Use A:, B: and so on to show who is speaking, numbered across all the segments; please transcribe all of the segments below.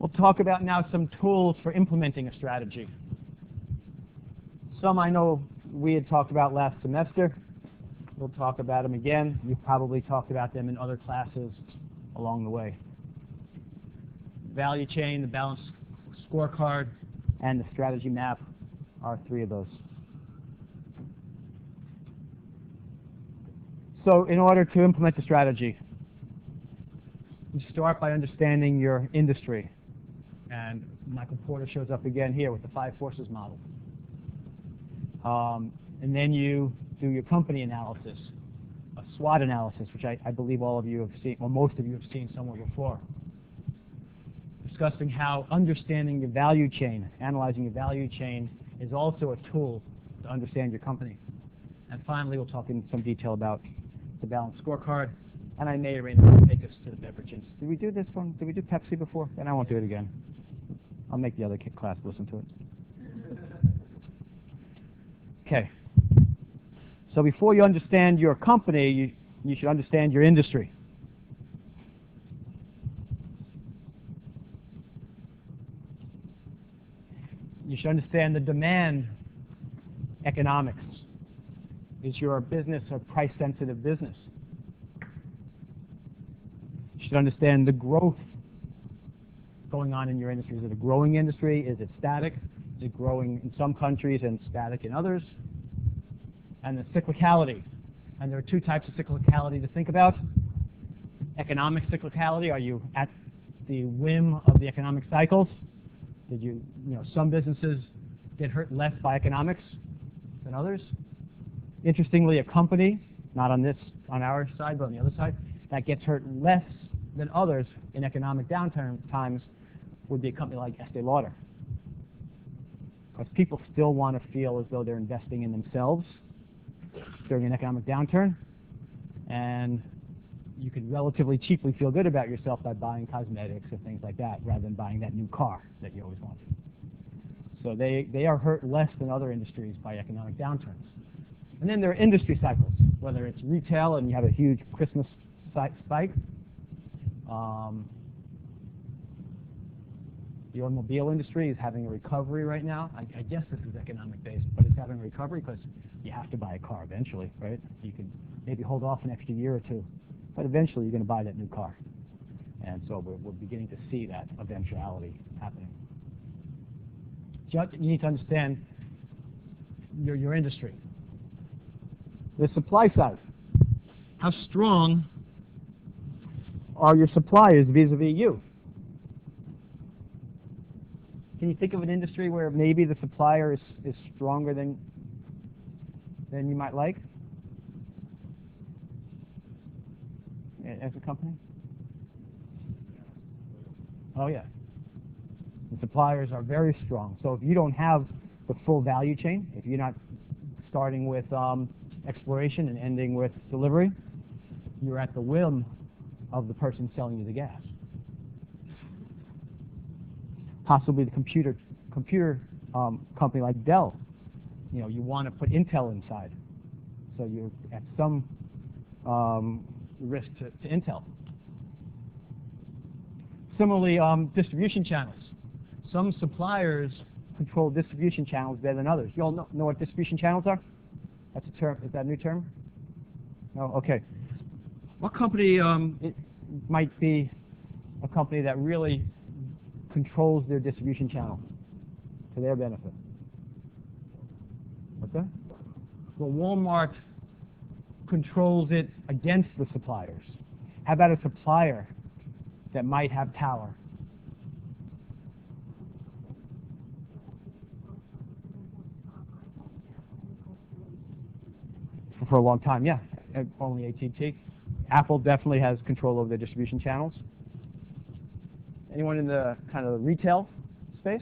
A: We'll talk about now some tools for implementing a strategy. Some I know we had talked about last semester. We'll talk about them again. You've probably talked about them in other classes along the way. Value chain, the balanced scorecard, and the strategy map are three of those. So in order to implement the strategy, you start by understanding your industry. And Michael Porter shows up again here with the 5 forces model. And then you do your company analysis, a SWOT analysis, which I believe all of you have seen, or most of you have seen somewhere before. Discussing how understanding your value chain, analyzing your value chain, is also a tool to understand your company. And finally, we'll talk in some detail about the balanced scorecard. And I may or may not take us to the beverages. Did we do this one? Did we do Pepsi before? Then I won't do it again. I'll make the other class listen to it. Okay. So before you understand your company, you should understand your industry. You should understand the demand economics. Is your business a price-sensitive business? You should understand the growth going on in your industry. Is it a growing industry? Is it static? Is it growing in some countries and static in others? And the cyclicality. And there are 2 types of cyclicality to think about. Economic cyclicality. Are you at the whim of the economic cycles? Did some businesses get hurt less by economics than others? Interestingly, a company, not on our side, but on the other side, that gets hurt less than others in economic downturn times would be a company like Estee Lauder. Because people still want to feel as though they're investing in themselves during an economic downturn, and you could relatively cheaply feel good about yourself by buying cosmetics and things like that, rather than buying that new car that you always wanted. So they are hurt less than other industries by economic downturns. And then there are industry cycles, whether it's retail and you have a huge Christmas spike. The automobile industry is having a recovery right now. I guess this is economic based, but it's having a recovery because you have to buy a car eventually, right? You can maybe hold off an extra year or 2, but eventually you're going to buy that new car. And so we're beginning to see that eventuality happening. You need to understand your industry. The supply side. How strong are your suppliers vis-a-vis you? Can you think of an industry where maybe the supplier is stronger than you might like as a company? Oh yeah. The suppliers are very strong. So if you don't have the full value chain, if you're not starting with exploration and ending with delivery, you're at the whim of the person selling you the gas. Possibly the computer company like Dell. You want to put Intel inside, so you're at some risk to Intel. Similarly, distribution channels. Some suppliers control distribution channels better than others. You all know what distribution channels are? That's a term. Is that a new term? No? Okay. What company, it might be a company that really controls their distribution channel to their benefit? What's that? Well, Walmart controls it against the suppliers. How about a supplier that might have power? For a long time, yeah. Only AT&T. Apple definitely has control over their distribution channels. Anyone in the kind of retail space?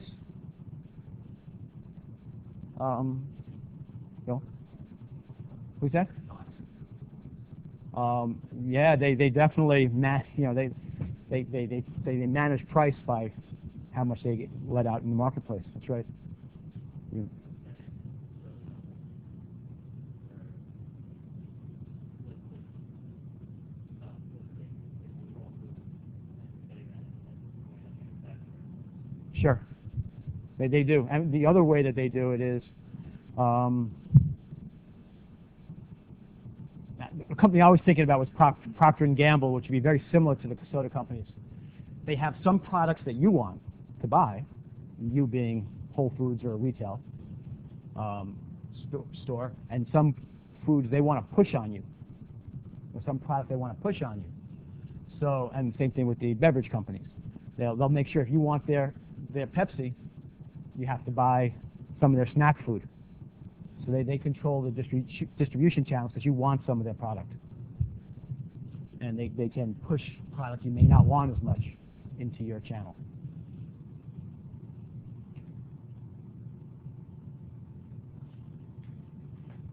A: No? Who's that? Yeah, they definitely they manage price by how much they get let out in the marketplace. That's right. Sure. They do. And the other way that they do it is, a company I was thinking about was Procter & Gamble, which would be very similar to the soda companies. They have some products that you want to buy, you being Whole Foods or a retail store, and some foods they want to push on you, or some product they want to push on you. So, and same thing with the beverage companies. They'll make sure if you want their Pepsi, you have to buy some of their snack food. So they control the distribution channels because you want some of their product. And they can push product you may not want as much into your channel.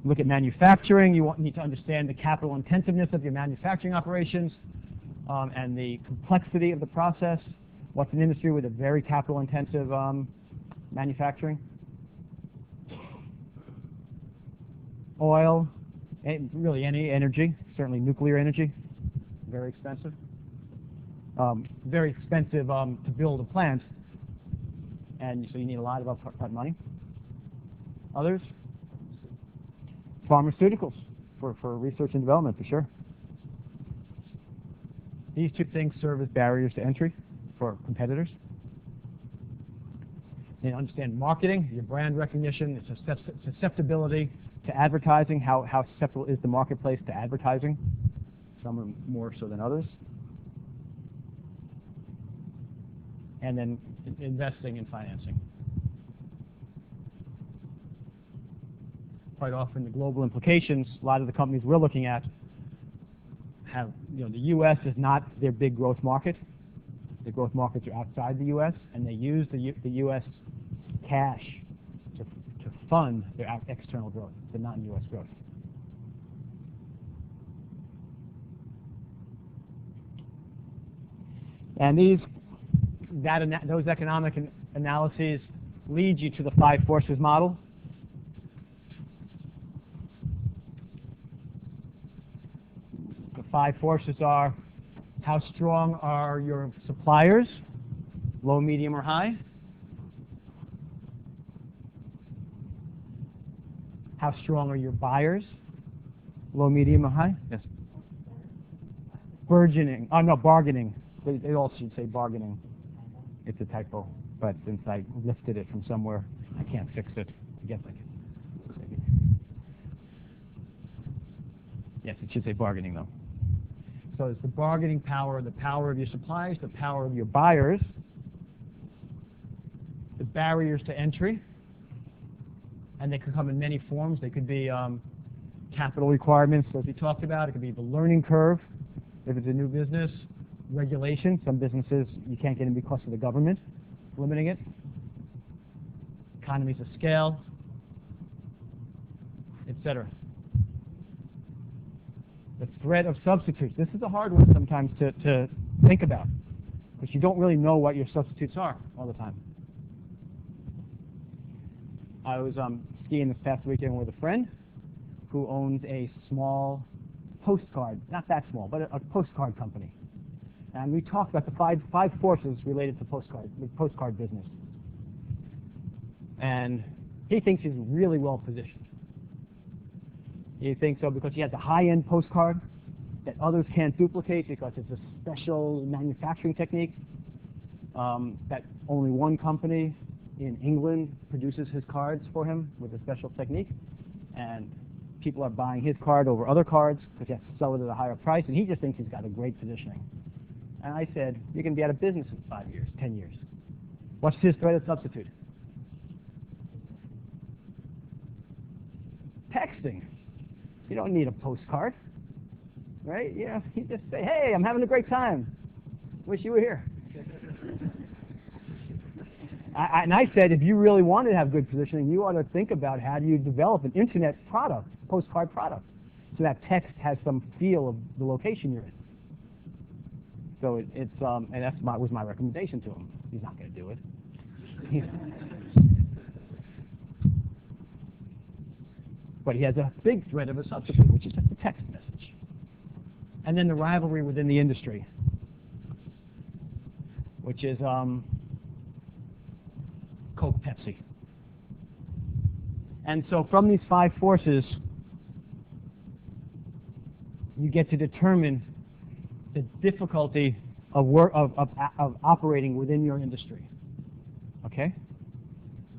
A: Look at manufacturing. You need to understand the capital intensiveness of your manufacturing operations and the complexity of the process. What's an industry with a very capital intensive manufacturing? Oil, really any energy, certainly nuclear energy, very expensive. Very expensive to build a plant, and so you need a lot of upfront money. Others? Pharmaceuticals for research and development, for sure. These two things serve as barriers to entry for competitors. They understand marketing, your brand recognition, susceptibility to advertising, how susceptible is the marketplace to advertising. Some are more so than others. And then investing and financing. Quite often the global implications, a lot of the companies we're looking at have, the U.S. is not their big growth market. The growth markets are outside the U.S., and they use the U.S. cash to fund their external growth, the non-U.S. growth. And those economic analyses lead you to the 5 forces model. The 5 forces are: how strong are your suppliers, low, medium, or high? How strong are your buyers, low, medium, or high? Yes. Burgeoning. Oh, no, bargaining. They all should say bargaining. It's a typo, but since I lifted it from somewhere, I can't fix it. I guess I can. Yes, it should say bargaining, though. So it's the bargaining power, the power of your suppliers, the power of your buyers, the barriers to entry, and they could come in many forms. They could be capital requirements, as we talked about. It could be the learning curve, if it's a new business. Regulation. Some businesses you can't get in because of the government limiting it. Economies of scale, etc. The threat of substitutes. This is a hard one sometimes to think about, because you don't really know what your substitutes are all the time. I was skiing this past weekend with a friend who owns a small postcard, not that small, but a postcard company. And we talked about the five forces related to the postcard business. And he thinks he's really well positioned. He thinks so because he has a high-end postcard that others can't duplicate because it's a special manufacturing technique that only one company in England produces his cards for him with a special technique. And people are buying his card over other cards because he has to sell it at a higher price, and he just thinks he's got a great positioning. And I said, you're going to be out of business in 5 years, 10 years. What's his threat of substitute? Texting. You don't need a postcard, right? Yeah, you just say, hey, I'm having a great time. Wish you were here. And I said, if you really want to have good positioning, you ought to think about how do you develop an internet product, postcard product, so that text has some feel of the location you're in. So and that was my recommendation to him. He's not going to do it. But he has a big threat of a substitute, which is just a text message. And then the rivalry within the industry, which is Pepsi. And so from these 5 forces, you get to determine the difficulty of operating within your industry. Okay?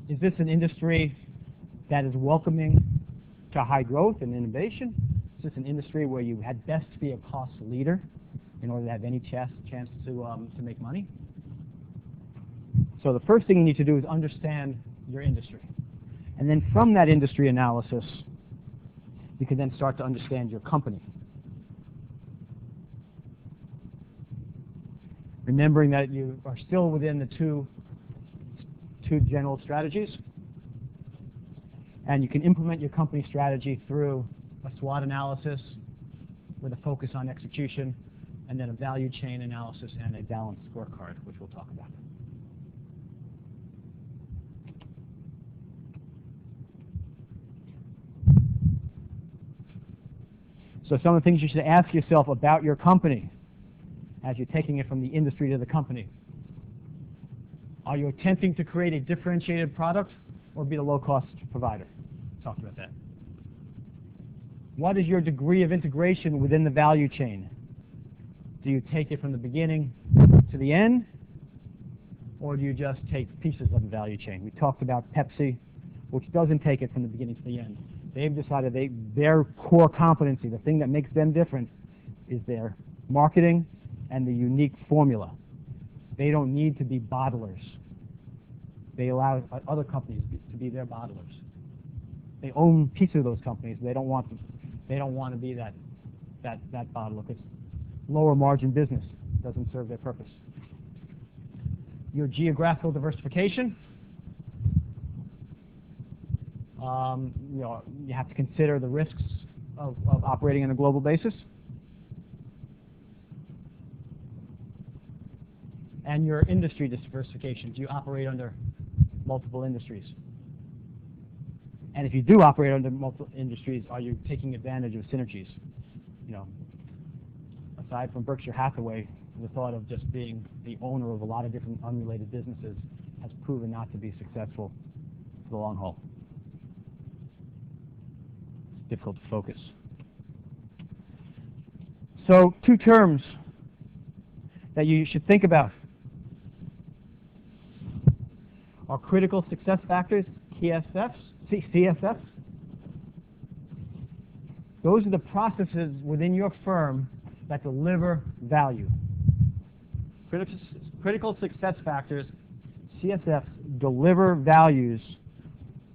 A: Is this an industry that is welcoming to high growth and innovation? Is this an industry where you had best be a cost leader in order to have any chance to make money? So the first thing you need to do is understand your industry. And then from that industry analysis, you can then start to understand your company. Remembering that you are still within the two general strategies, and you can implement your company strategy through a SWOT analysis with a focus on execution, and then a value chain analysis and a balanced scorecard, which we'll talk about. So some of the things you should ask yourself about your company as you're taking it from the industry to the company. Are you attempting to create a differentiated product or be the low-cost provider? Talked about that. What is your degree of integration within the value chain? Do you take it from the beginning to the end, or do you just take pieces of the value chain? We talked about Pepsi, which doesn't take it from the beginning to the end. They've decided their core competency, the thing that makes them different, is their marketing and the unique formula. They don't need to be bottlers. They allow other companies to be their bottlers. They own pieces of those companies. They don't want to be that bottler, because lower margin business doesn't serve their purpose. Your geographical diversification. You have to consider the risks of operating on a global basis. And your industry diversification. Do you operate under multiple industries? And if you do operate under multiple industries, are you taking advantage of synergies? Aside from Berkshire Hathaway, the thought of just being the owner of a lot of different unrelated businesses has proven not to be successful for the long haul. It's difficult to focus. So 2 terms that you should think about are critical success factors, CSFs. Those are the processes within your firm that deliver value. Critical success factors, CSFs, deliver value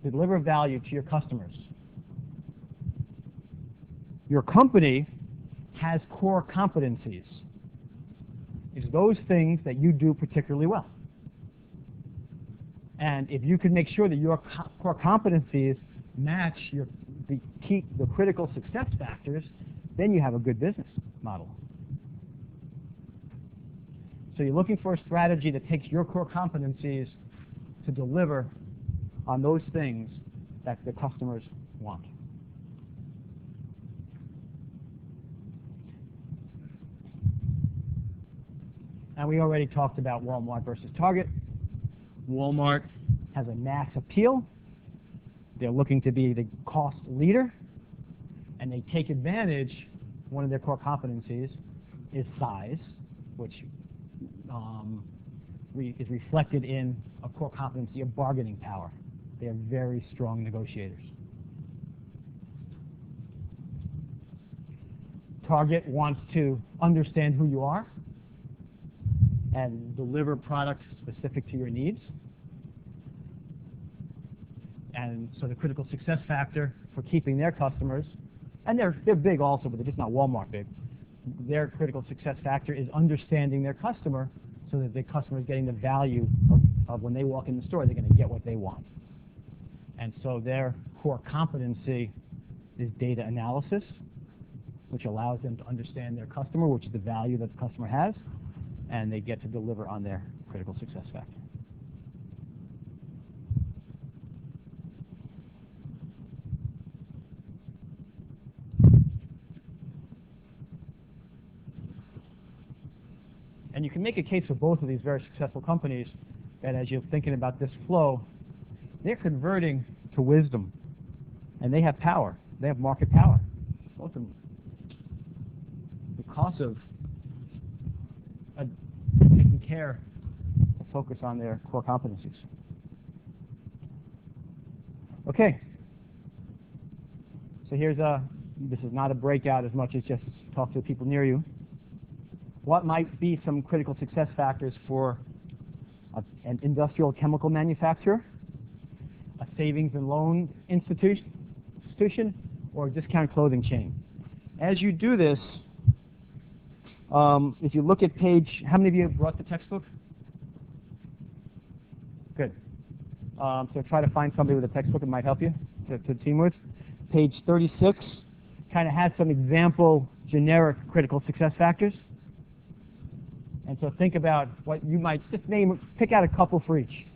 A: to your customers. Your company has core competencies. It's those things that you do particularly well. And if you can make sure that your core competencies match the critical success factors, then you have a good business model. So you're looking for a strategy that takes your core competencies to deliver on those things that the customers want. And we already talked about Walmart versus Target. Walmart has a mass appeal. They're looking to be the cost leader, and they take advantage. One of their core competencies is size, which is reflected in a core competency of bargaining power. They are very strong negotiators. Target wants to understand who you are and deliver products specific to your needs. And so the critical success factor for keeping their customers, and they're big also, but they're just not Walmart big. Their critical success factor is understanding their customer so that the customer is getting the value of when they walk in the store, they're going to get what they want. And so their core competency is data analysis, which allows them to understand their customer, which is the value that the customer has, and they get to deliver on their critical success factor. And you can make a case for both of these very successful companies that as you're thinking about this flow, they're converting to wisdom. And they have power. They have market power, both of them, because of taking care to focus on their core competencies. Okay. So here's this is not a breakout as much as just talk to the people near you. What might be some critical success factors for an industrial chemical manufacturer, a savings and loan institution, or a discount clothing chain? As you do this, if you look at page, how many of you have brought the textbook? Good. So try to find somebody with a textbook that might help you to team with. Page 36 kind of has some example generic critical success factors. And so think about what you might just name, pick out a couple for each.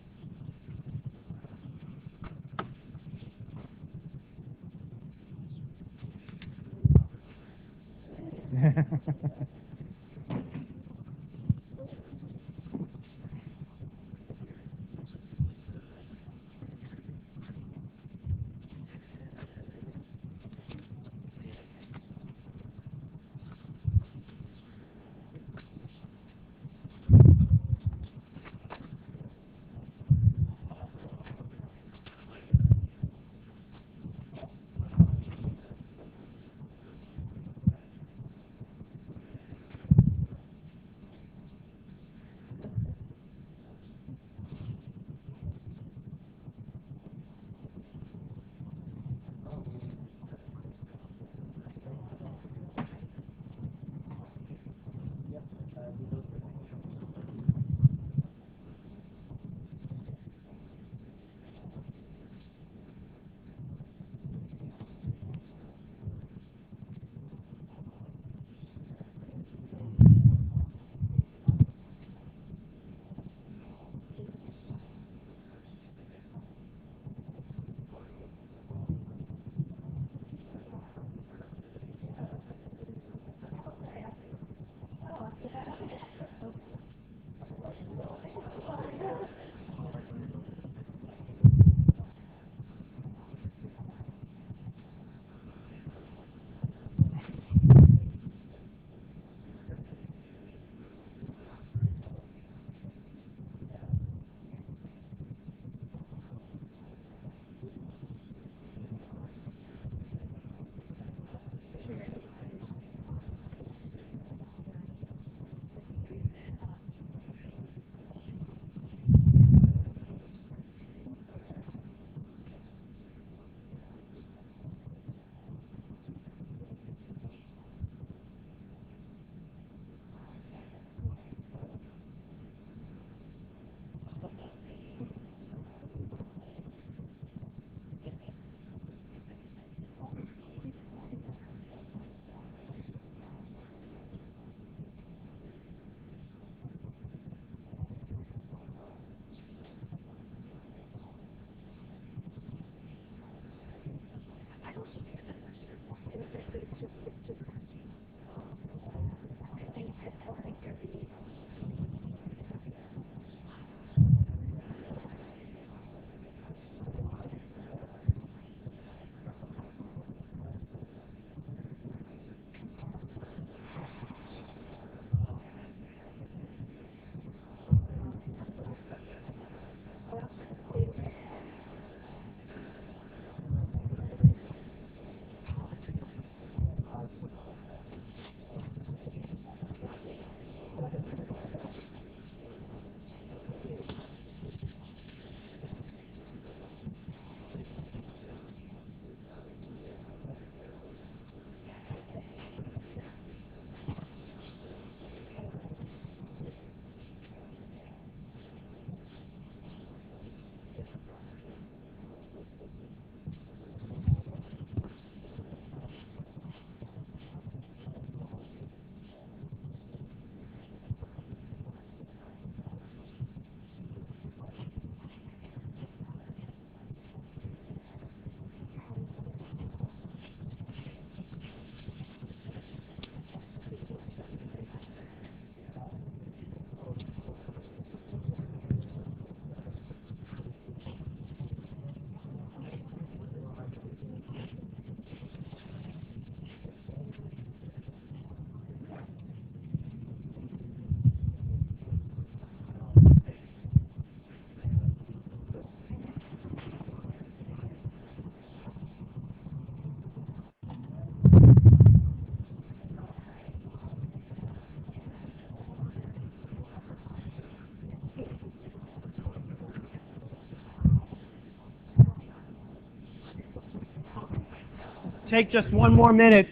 A: take just one more minute.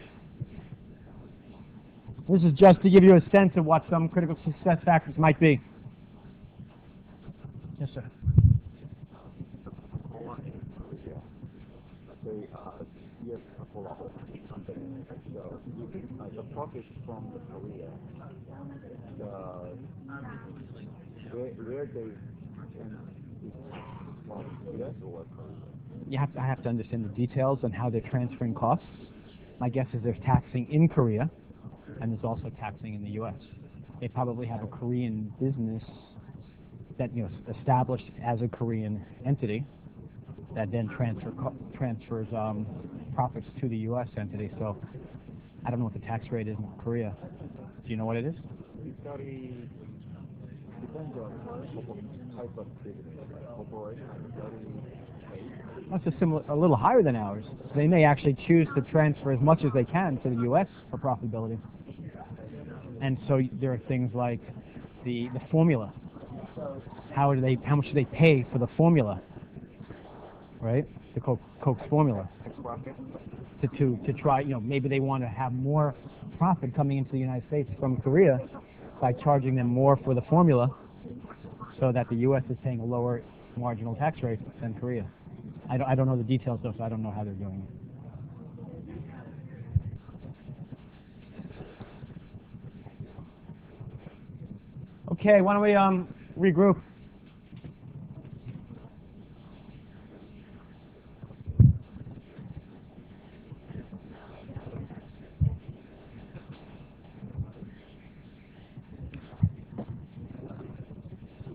A: This is just to give you a sense of what some critical success factors might be. Yes, sir.
B: You have a couple of companies, so the profits from the Korea, where they can from US or Korea?
A: I have to understand the details on how they're transferring costs. My guess is there's taxing in Korea, and there's also taxing in the U.S. They probably have a Korean business that established as a Korean entity that then transfers profits to the U.S. entity. So I don't know what the tax rate is in Korea. Do you know what it is?
B: Depends on type of business, corporation,
A: That's a little higher than ours. So they may actually choose to transfer as much as they can to the U.S. for profitability. And so there are things like the formula. How much do they pay for the formula? Right, the Coke's formula. To try, maybe they want to have more profit coming into the United States from Korea by charging them more for the formula, so that the U.S. is paying a lower marginal tax rate than Korea. I don't know the details though, so I don't know how they're doing it. Okay, why don't we regroup?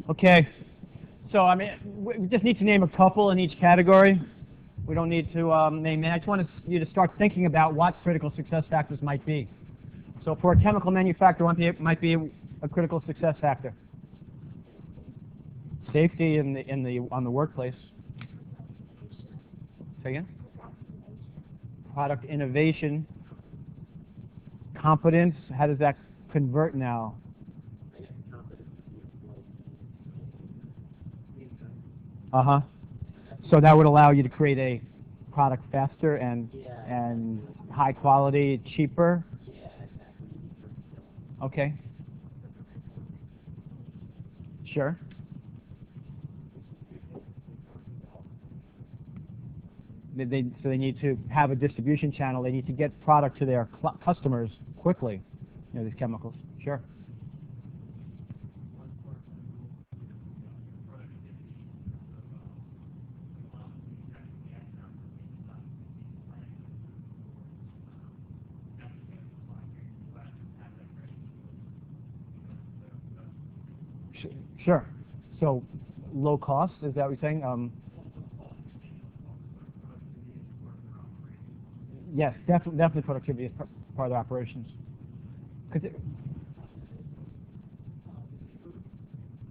A: Okay, so we just need to name a couple in each category. We don't need to name many. I just want you to start thinking about what critical success factors might be. So for a chemical manufacturer, it might be a critical success factor. Safety on the workplace. Say again? Product innovation. Competence. How does that convert now? So that would allow you to create a product faster and high quality, cheaper. Okay. Sure. So they need to have a distribution channel. They need to get product to their customers quickly. These chemicals. Sure. Sure. So low cost, is that what you're saying? Yes, definitely productivity is part of the operations.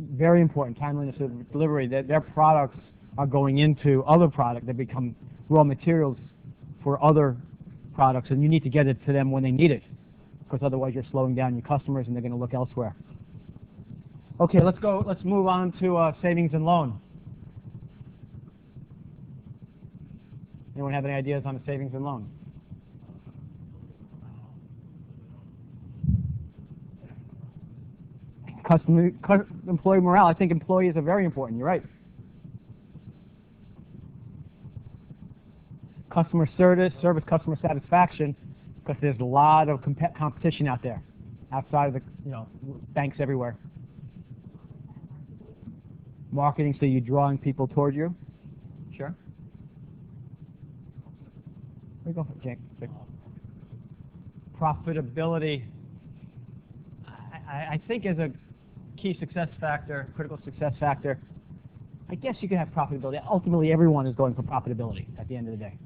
A: Very important, timeliness of delivery. Their products are going into other products that become raw materials for other products, and you need to get it to them when they need it, because otherwise you're slowing down your customers and they're going to look elsewhere. Okay, let's move on to savings and loan. Anyone have any ideas on the savings and loan? Employee morale. I think employees are very important. You're right. Customer service, customer satisfaction, because there's a lot of competition out there, outside of the banks everywhere. Marketing, so you're drawing people toward you. Sure. Where you go, Jake? Profitability. I think as a key success factor, critical success factor, I guess you could have profitability. Ultimately, everyone is going for profitability at the end of the day.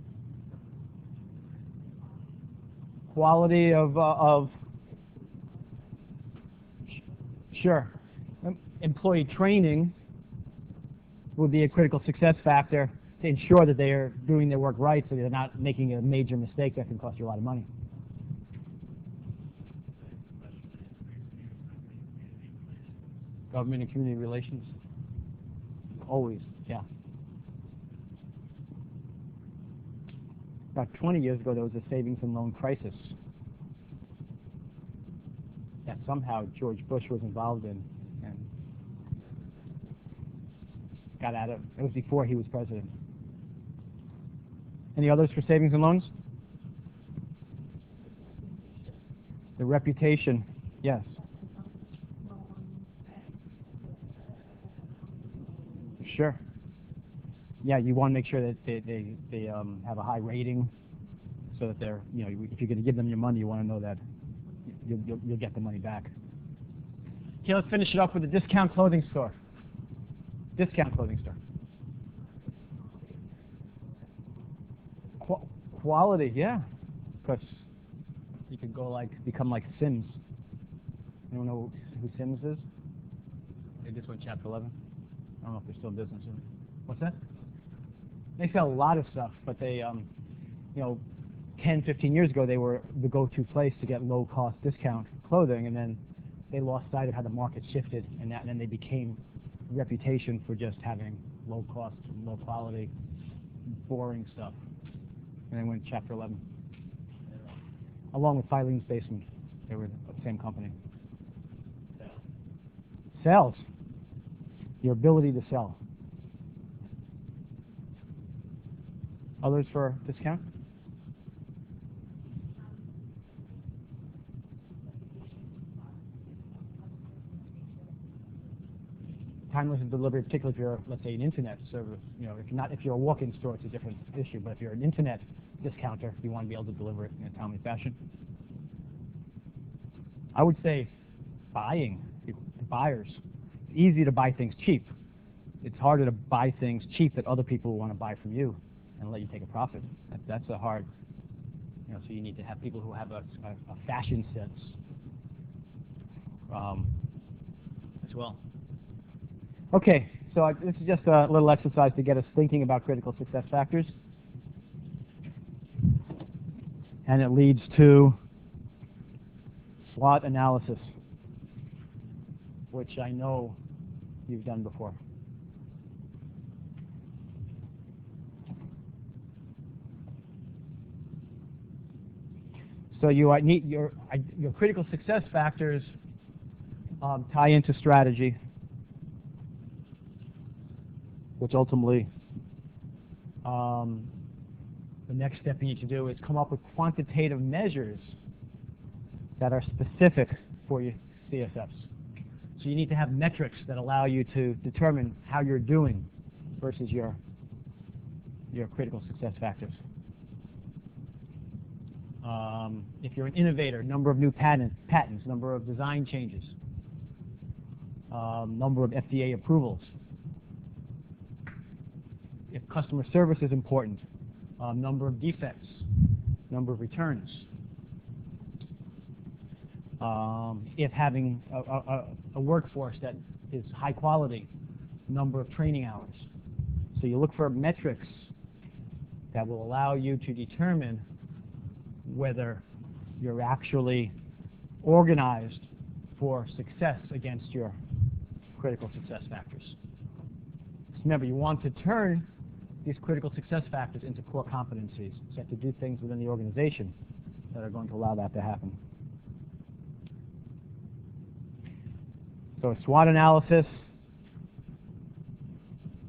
A: Quality of sure. Employee training would be a critical success factor to ensure that they are doing their work right, so they're not making a major mistake that can cost you a lot of money. Government and community relations. Always, yeah. About 20 years ago, there was a savings and loan crisis that somehow George Bush was involved in and got out of. It was before he was president. Any others for savings and loans? The reputation, yes. Sure. Yeah, you want to make sure that they have a high rating, so that they're, you know, if you're going to give them your money, you want to know that you'll get the money back. Okay, let's finish it up with a discount clothing store. Discount clothing store. Quality, yeah, because you could go become like Sims. You don't know who Sims is? They just went Chapter 11. I don't know if they're still in business. What's that? They sell a lot of stuff, but they, you know, 10, 15 years ago, they were the go-to place to get low-cost discount clothing, and then they lost sight of how the market shifted, and then they became a reputation for just having low-cost, low-quality, boring stuff. And they went Chapter 11. Along with Filene's Basement. They were the same company. Sales. Your ability to sell. Others for discount? Timeless delivery, particularly if you're, let's say, an internet service. You know, if you're a walk-in store, it's a different issue. But if you're an internet discounter, you want to be able to deliver it in a timely fashion. I would say buyers. It's easy to buy things cheap. It's harder to buy things cheap that other people want to buy from you and let you take a profit. That's a hard, you know, so you need to have people who have a fashion sense as well. Okay, so this is just a little exercise to get us thinking about critical success factors. And it leads to SWOT analysis, which I know you've done before. So you need your critical success factors tie into strategy, which ultimately the next step you need to do is come up with quantitative measures that are specific for your CSFs. So you need to have metrics that allow you to determine how you're doing versus your critical success factors. If you're an innovator, number of new patents, number of design changes, number of FDA approvals. If customer service is important, number of defects, number of returns. If having a workforce that is high quality, number of training hours. So you look for metrics that will allow you to determine whether you're actually organized for success against your critical success factors. So remember, you want to turn these critical success factors into core competencies. So you have to do things within the organization that are going to allow that to happen. So a SWOT analysis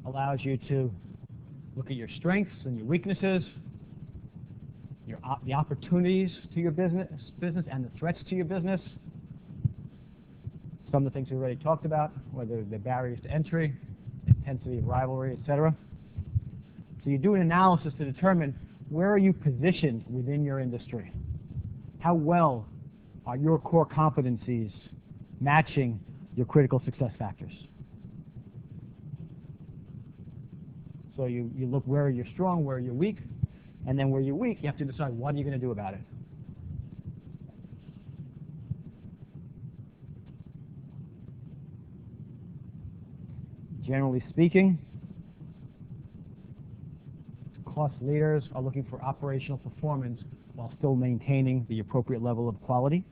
A: allows you to look at your strengths and your weaknesses, the opportunities to your business and the threats to your business. Some of the things we already talked about, whether the barriers to entry, intensity of rivalry, etc. So you do an analysis to determine where are you positioned within your industry. How well are your core competencies matching your critical success factors? So you look where you're strong, where you're weak, and then where you're weak, you have to decide what are you going to do about it. Generally speaking, cost leaders are looking for operational performance while still maintaining the appropriate level of quality.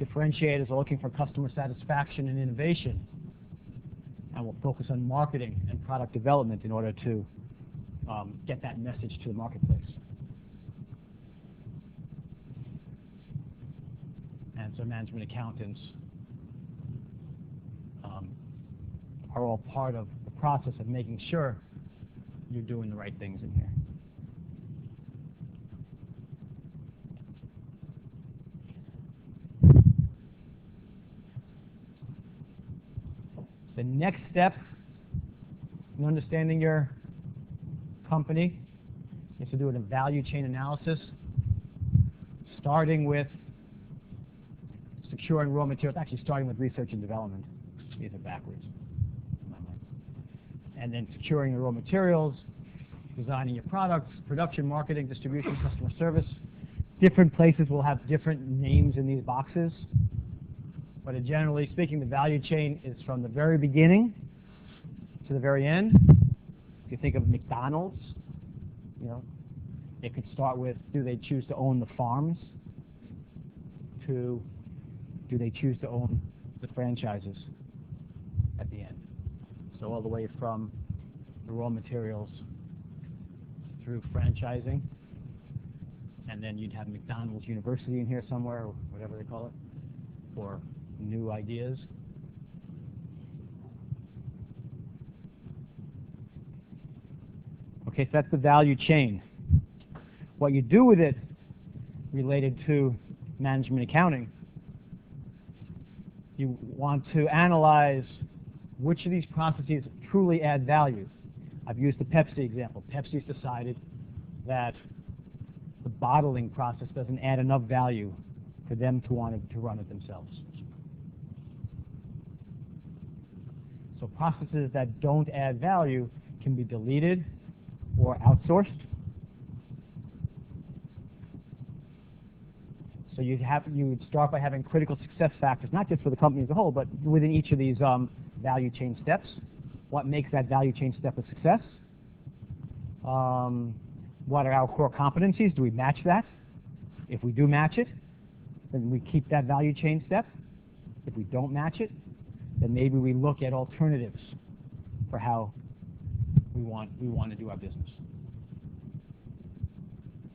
A: Differentiators are looking for customer satisfaction and innovation, and will focus on marketing and product development in order to get that message to the marketplace. And so management accountants are all part of the process of making sure you're doing the right things in here. The next step in understanding your company is to do a value chain analysis, starting with securing raw materials, actually starting with research and development. These are backwards. And then securing the raw materials, designing your products, production, marketing, distribution, customer service. Different places will have different names in these boxes. But generally speaking, the value chain is from the very beginning to the very end. If you think of McDonald's, it could start with, do they choose to own the farms? To, do they choose to own the franchises at the end? So all the way from the raw materials through franchising. And then you'd have McDonald's University in here somewhere, or whatever they call it, for new ideas. Okay, so that's the value chain. What you do with it related to management accounting, you want to analyze which of these processes truly add value. I've used the Pepsi example. Pepsi's decided that the bottling process doesn't add enough value for them to want to run it themselves. So processes that don't add value can be deleted or outsourced. So you would start by having critical success factors, not just for the company as a whole, but within each of these value chain steps. What makes that value chain step a success? What are our core competencies? Do we match that? If we do match it, then we keep that value chain step. If we don't match it, then maybe we look at alternatives for how we want to do our business.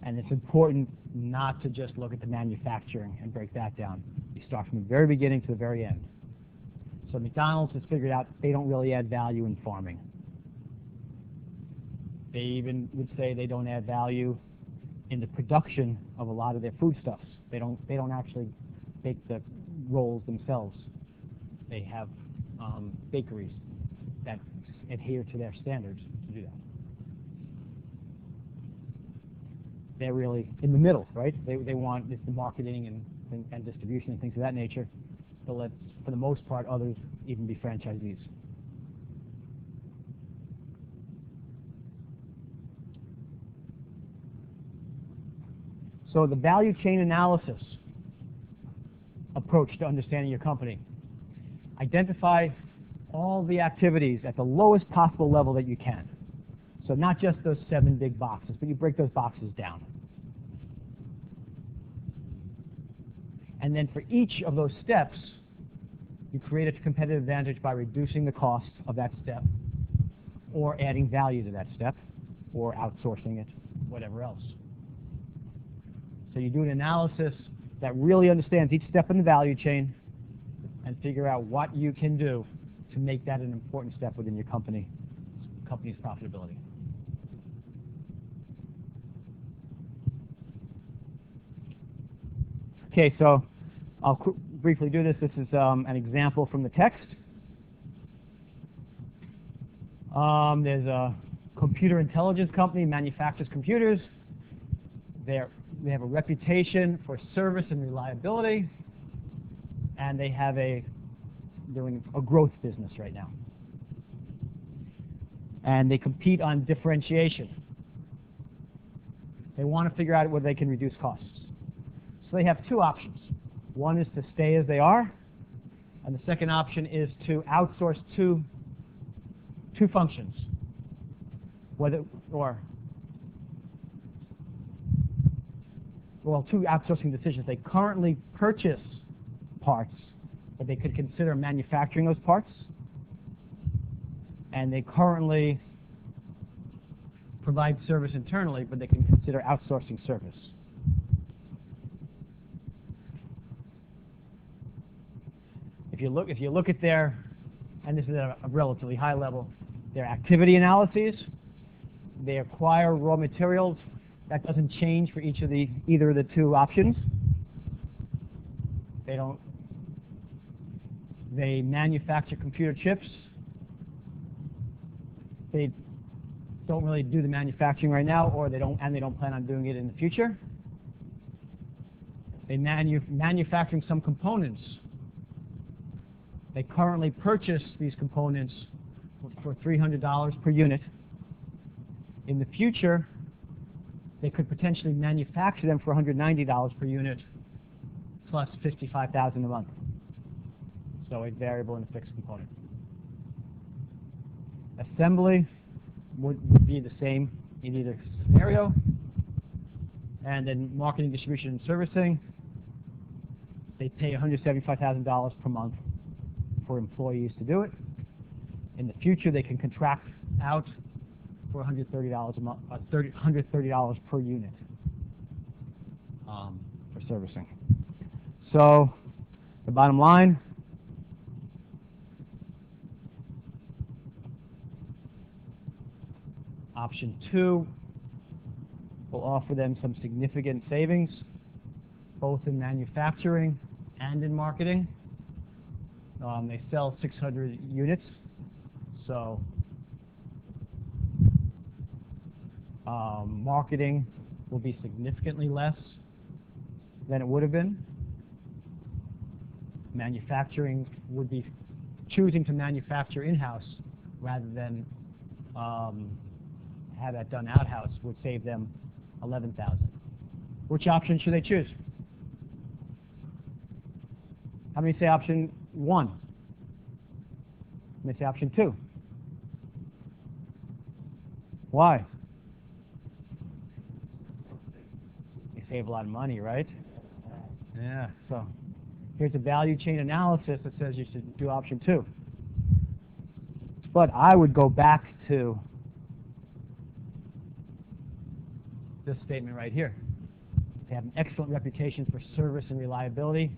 A: And it's important not to just look at the manufacturing and break that down. You start from the very beginning to the very end. So McDonald's has figured out they don't really add value in farming. They even would say they don't add value in the production of a lot of their foodstuffs. They don't actually bake the rolls themselves. They have bakeries that adhere to their standards to do that. They're really in the middle, right? They want the marketing and distribution and things of that nature. But let, for the most part, others even be franchisees. So the value chain analysis approach to understanding your company. Identify all the activities at the lowest possible level that you can. So not just those 7 big boxes, but you break those boxes down. And then for each of those steps, you create a competitive advantage by reducing the cost of that step, or adding value to that step, or outsourcing it, whatever else. So you do an analysis that really understands each step in the value chain and figure out what you can do to make that an important step within your company's profitability. Okay, so I'll briefly do this. This is an example from the text. There's a computer intelligence company, manufactures computers. They have a reputation for service and reliability, and they have doing a growth business right now. And they compete on differentiation. They want to figure out whether they can reduce costs. So they have 2 options. One is to stay as they are, and the second option is to outsource two functions. Two outsourcing decisions. They currently purchase parts, but they could consider manufacturing those parts. And they currently provide service internally, but they can consider outsourcing service. If you look at their, and this is at a relatively high level, their activity analyses, they acquire raw materials. That doesn't change for either of the two options. They manufacture computer chips. They don't really do the manufacturing right now, or they don't plan on doing it in the future. They manufacturing some components. They currently purchase these components for $300 per unit. In the future, they could potentially manufacture them for $190 per unit, plus $55,000 a month. So a variable and a fixed component. Assembly would be the same in either scenario. And then marketing, distribution, and servicing, they pay $175,000 per month for employees to do it. In the future, they can contract out for $130 a month, $130 per unit for servicing. So the bottom line, option 2 will offer them some significant savings, both in manufacturing and in marketing. They sell 600 units, so marketing will be significantly less than it would have been. Manufacturing would be choosing to manufacture in-house rather than have that done out-house would save them $11,000. Which option should they choose? How many say option 1? How many say option 2? Why? They save a lot of money, right? Yeah, so here's a value chain analysis that says you should do option 2. But I would go back to this statement right here. They have an excellent reputation for service and reliability,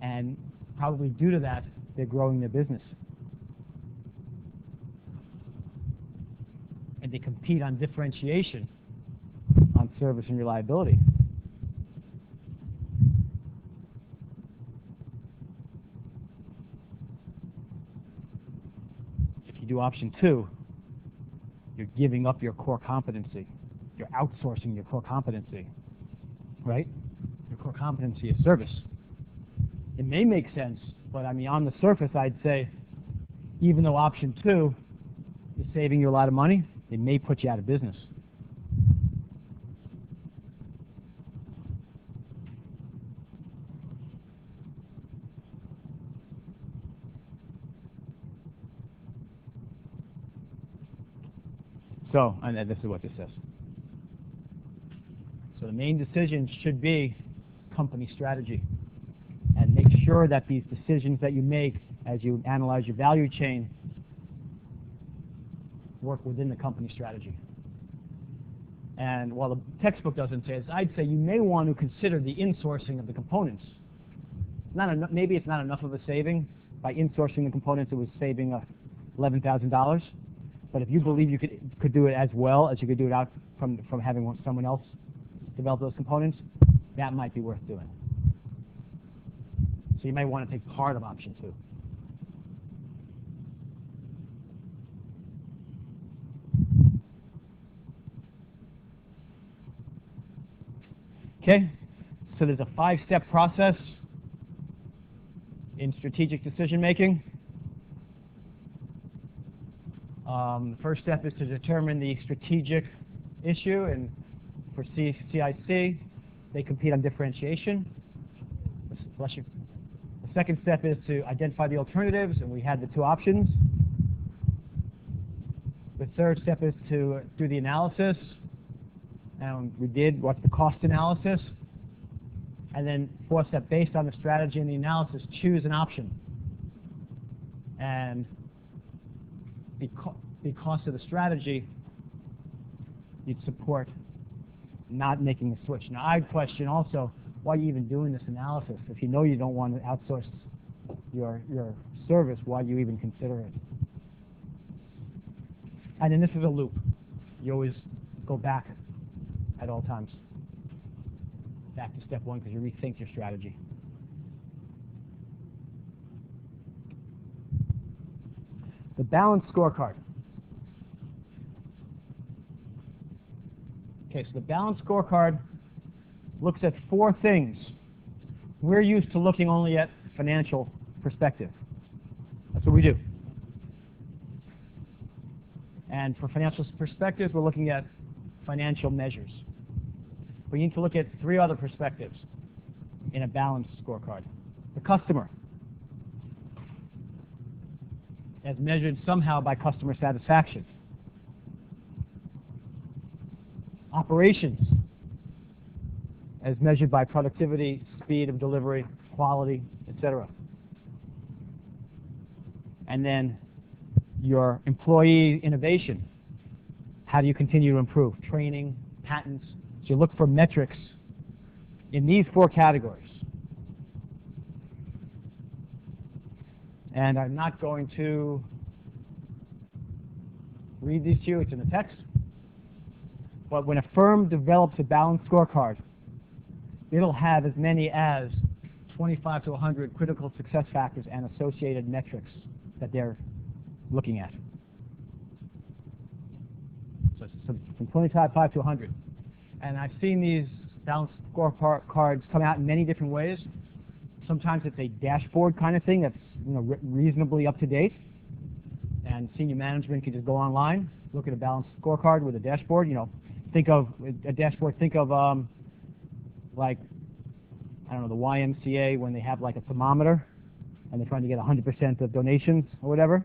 A: and probably due to that, they're growing their business. And they compete on differentiation on service and reliability. If you do option 2, you're giving up your core competency. You're outsourcing your core competency, right? Your core competency is service. It may make sense, but I mean, on the surface, I'd say, even though option 2 is saving you a lot of money, it may put you out of business. So, and this is what this says. So the main decision should be company strategy. And make sure that these decisions that you make as you analyze your value chain work within the company strategy. And while the textbook doesn't say this, I'd say you may want to consider the insourcing of the components. Maybe it's not enough of a saving. By insourcing the components, it was saving $11,000. But if you believe you could do it as well as you could do it out from having someone else develop those components, that might be worth doing. So you may want to take part of option 2. Okay, so there's a 5-step process in strategic decision making. The first step is to determine the strategic issue, and for CIC, they compete on differentiation. The second step is to identify the alternatives, and we had the 2 options. The third step is to do the analysis, and we did what's the cost analysis. And then fourth step, based on the strategy and the analysis, choose an option. And because of the strategy, you'd support not making a switch. Now, I'd question also, why are you even doing this analysis? If you know you don't want to outsource your service, why do you even consider it? And then this is a loop. You always go back at all times. Back to step one, because you rethink your strategy. The balanced scorecard. Okay, so the balanced scorecard looks at 4 things. We're used to looking only at financial perspective. That's what we do. And for financial perspectives, we're looking at financial measures. We need to look at 3 other perspectives in a balanced scorecard. The customer, as measured somehow by customer satisfaction. Operations, as measured by productivity, speed of delivery, quality, etc. And then your employee innovation. How do you continue to improve? Training, patents. So you look for metrics in these 4 categories. And I'm not going to read these to you. It's in the text. But when a firm develops a balanced scorecard, it'll have as many as 25 to 100 critical success factors and associated metrics that they're looking at. So from 25 to 100. And I've seen these balanced scorecards come out in many different ways. Sometimes it's a dashboard kind of thing that's reasonably up to date. And senior management can just go online, look at a balanced scorecard with a dashboard. Think of a dashboard. Think of like, I don't know, the YMCA when they have like a thermometer and they're trying to get 100% of donations or whatever.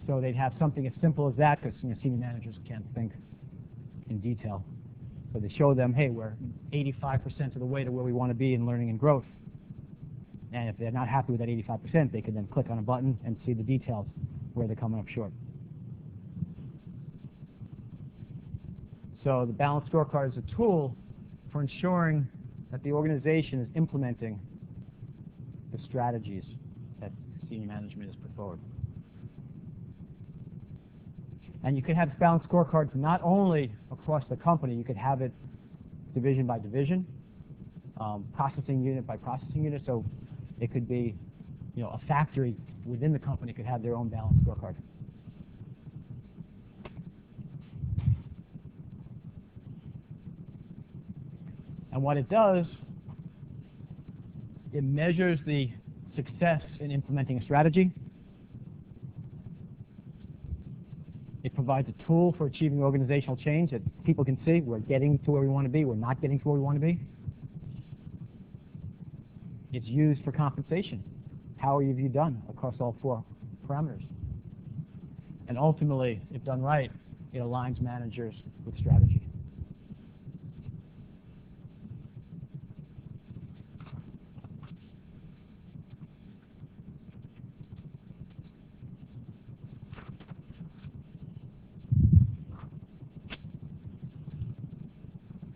A: So they'd have something as simple as that, because senior managers can't think in detail. So they show them, hey, we're 85% of the way to where we want to be in learning and growth. And if they're not happy with that 85%, they can then click on a button and see the details where they're coming up short. So the balanced scorecard is a tool for ensuring that the organization is implementing the strategies that senior management has put forward. And you could have balanced scorecards not only across the company, you could have it division by division, processing unit by processing unit. So it could be, a factory within the company could have their own balanced scorecard. And what it does, it measures the success in implementing a strategy. It provides a tool for achieving organizational change that people can see. We're getting to where we want to be. We're not getting to where we want to be. It's used for compensation. How have you done across all 4 parameters? And ultimately, if done right, it aligns managers with strategy.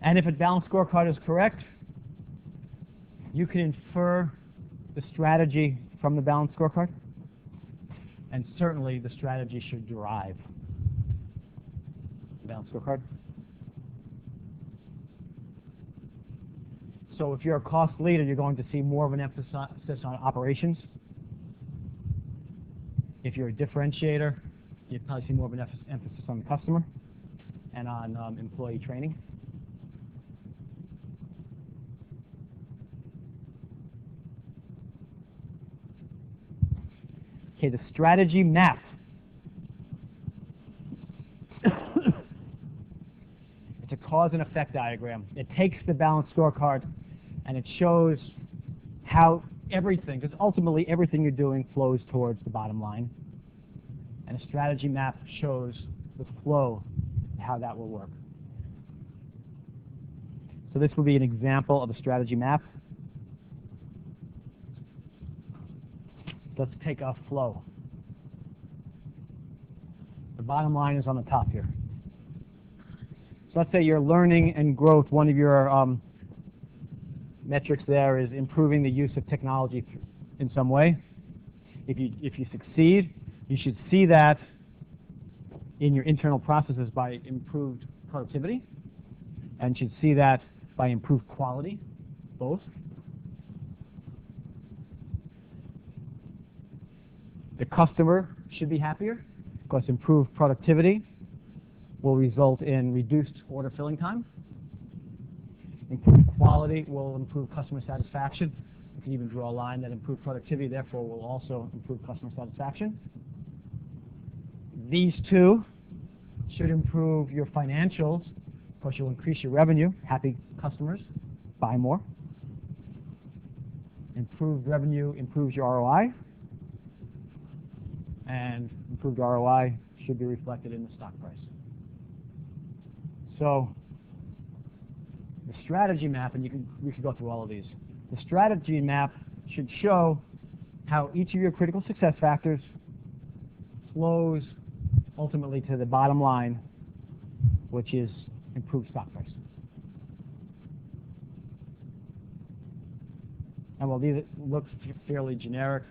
A: And if a balanced scorecard is correct, you can infer the strategy from the balanced scorecard. And certainly the strategy should drive the balanced scorecard. So if you're a cost leader, you're going to see more of an emphasis on operations. If you're a differentiator, you probably see more of an emphasis on the customer and on employee training. Okay, the strategy map. It's a cause and effect diagram. It takes the balanced scorecard and it shows how everything, because ultimately everything you're doing flows towards the bottom line. And a strategy map shows the flow, how that will work. So this will be an example of a strategy map. Let's take a flow. The bottom line is on the top here. So let's say your learning and growth, one of your metrics there is improving the use of technology in some way. If you succeed, you should see that in your internal processes by improved productivity, and should see that by improved quality, both. The customer should be happier, because improved productivity will result in reduced order filling time. Improved quality will improve customer satisfaction. You can even draw a line that improved productivity, therefore, will also improve customer satisfaction. These two should improve your financials, because you'll increase your revenue. Happy customers buy more. Improved revenue improves your ROI, and improved ROI should be reflected in the stock price. So the strategy map, and we could go through all of these. The strategy map should show how each of your critical success factors flows ultimately to the bottom line, which is improved stock price. And while these look fairly generic,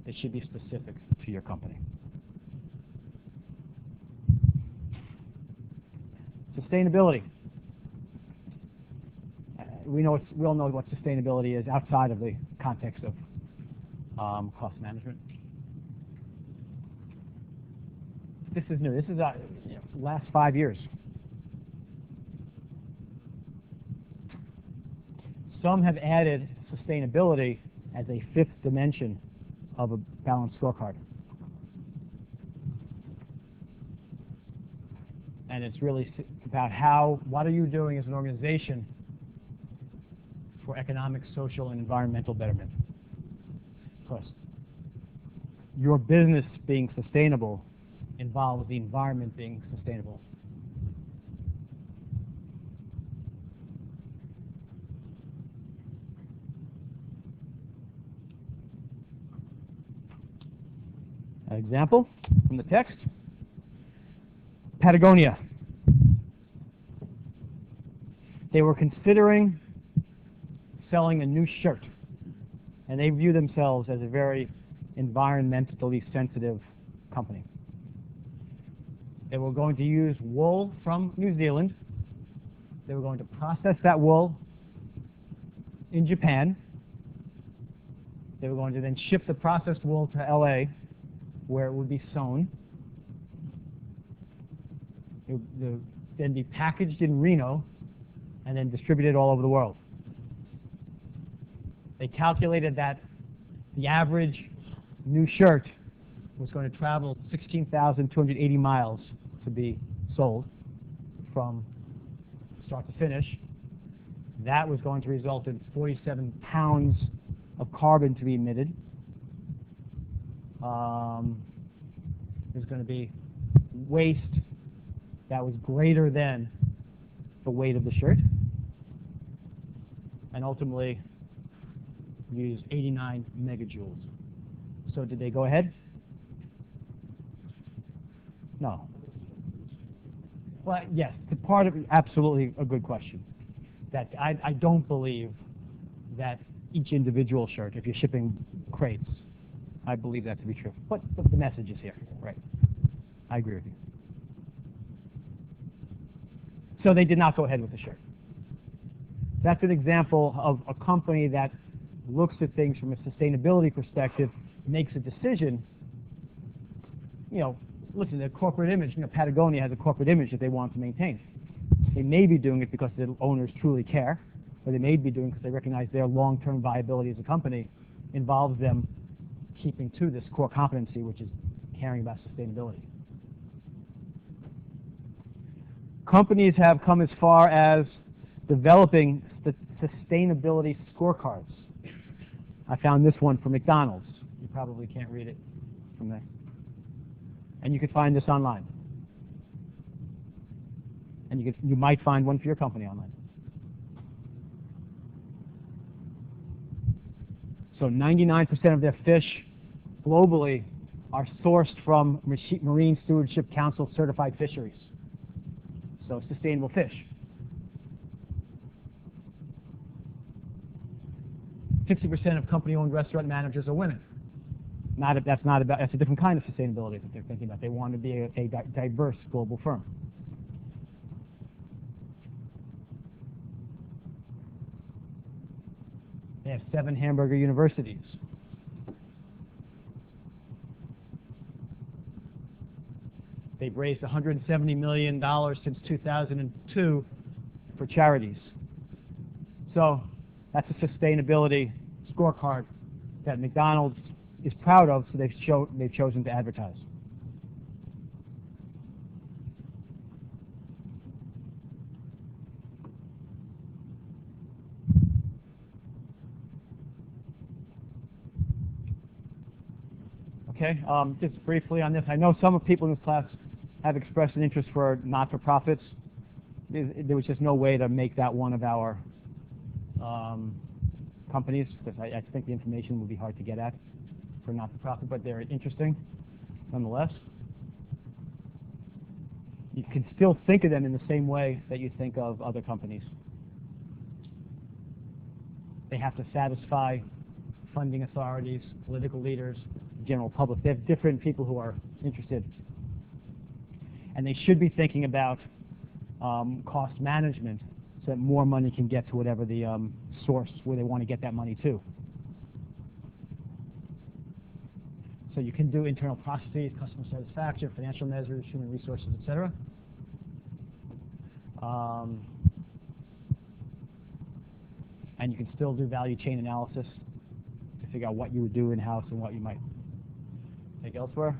A: they should be specific to your company. Sustainability. We all know what sustainability is outside of the context of cost management. This is new. This is last 5 years. Some have added sustainability as a fifth dimension of a balanced scorecard. And it's really about what are you doing as an organization for economic, social, and environmental betterment. Because your business being sustainable involves the environment being sustainable. An example from the text. Patagonia. They were considering selling a new shirt, and they view themselves as a very environmentally sensitive company. They were going to use wool from New Zealand. They were going to process that wool in Japan. They were going to then ship the processed wool to LA, where it would be sewn. It would then be packaged in Reno and then distributed all over the world. They calculated that the average new shirt was going to travel 16,280 miles to be sold from start to finish. That was going to result in 47 pounds of carbon to be emitted. There's going to be waste that was greater than the weight of the shirt, and ultimately use 89 megajoules. So did they go ahead? No. Well, yes, part of it, absolutely a good question. That I don't believe that each individual shirt, if you're shipping crates, I believe that to be true. But the message is here, right? I agree with you. So they did not go ahead with the shirt. That's an example of a company that looks at things from a sustainability perspective, makes a decision. Listen, their corporate image, Patagonia has a corporate image that they want to maintain. They may be doing it because the owners truly care, or they may be doing it because they recognize their long-term viability as a company involves them keeping to this core competency, which is caring about sustainability. Companies have come as far as developing sustainability scorecards. I found this one for McDonald's. You probably can't read it from there. And you could find this online. And you might find one for your company online. So 99% of their fish globally are sourced from Marine Stewardship Council certified fisheries. So sustainable fish. 60% of company-owned restaurant managers are women. That's a different kind of sustainability that they're thinking about. They want to be a diverse global firm. They have 7 hamburger universities. They've raised $170 million since 2002 for charities. So that's a sustainability scorecard that McDonald's is proud of, so they've chosen to advertise. Okay, just briefly on this, I know some of the people in this class have expressed an interest for not-for-profits. There was just no way to make that one of our companies, because I think the information would be hard to get at for not-for-profit, but they're interesting nonetheless. You can still think of them in the same way that you think of other companies. They have to satisfy funding authorities, political leaders, general public. They have different people who are interested. And they should be thinking about cost management so that more money can get to whatever the source where they want to get that money to. So you can do internal processes, customer satisfaction, financial measures, human resources, etc. And you can still do value chain analysis to figure out what you would do in-house and what you might take elsewhere.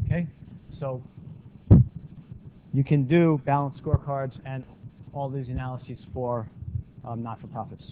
A: Okay, so you can do balanced scorecards and all these analyses for not-for-profits.